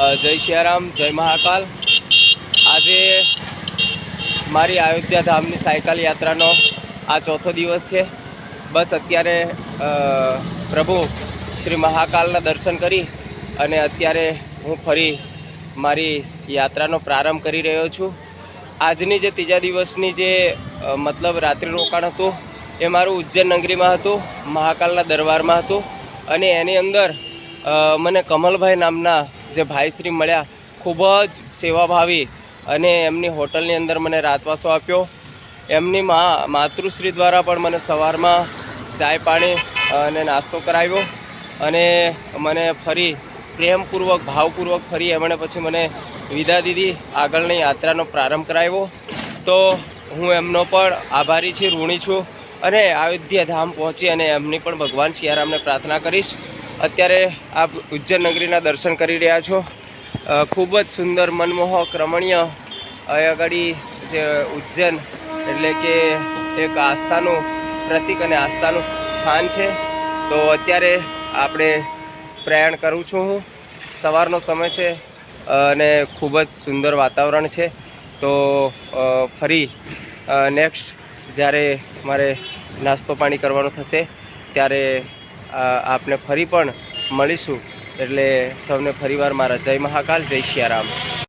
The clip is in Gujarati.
જય સિયારામ, જય મહાકાલ। આજે મારી અયોધ્યા ધામની સાયકલ યાત્રાનો આ ચોથો દિવસ છે। બસ અત્યારે પ્રભુ શ્રી મહાકાલના દર્શન કરી અને અત્યારે હું ફરી મારી યાત્રાનો પ્રારંભ કરી રહ્યો છું। આજની જે ત્રીજા દિવસની જે મતલબ રાત્રિ રોકાણ હતું એ મારું ઉજ્જૈન નગરીમાં હતું, મહાકાલના દરબારમાં હતું। અને એની અંદર મને કમલભાઈ નામના જે ભાઈશ્રી મળ્યા, ખૂબ જ સેવાભાવી, અને એમની હોટલની અંદર મને રાતવાસો આપ્યો। એમની માતૃશ્રી દ્વારા પણ મને સવારમાં ચાય પાણી અને નાસ્તો કરાવ્યો, અને મને ફરી પ્રેમપૂર્વક ભાવપૂર્વક ફરી એમણે પછી મને વિદા દીધી, આગળની યાત્રાનો પ્રારંભ કરાવ્યો। તો હું એમનો પણ આભારી છું, ઋણી છું, અને અયોધ્યા ધામ પહોંચી અને એમની પણ ભગવાન સિયારામને પ્રાર્થના કરીશ। અત્યારે આપ ઉજ્જૈન નગરીના દર્શન કરી રહ્યા છો। ખૂબ જ સુંદર, મનમોહક, રમણીય આગળ જે ઉજ્જૈન એટલે કે એક આસ્થાનું પ્રતીક અને આસ્થાનું સ્થાન છે। તો અત્યારે આપણે પ્રયાણ કરું છું હું। સવારનો સમય છે અને ખૂબ જ સુંદર વાતાવરણ છે। તો ફરી નેક્સ્ટ જ્યારે મારે નાસ્તો પાણી કરવાનું થશે ત્યારે આપને ફરી પણ મળીશું। એટલે સૌને ફરીવાર મારા જય મહાકાલ, જય સિયારામ।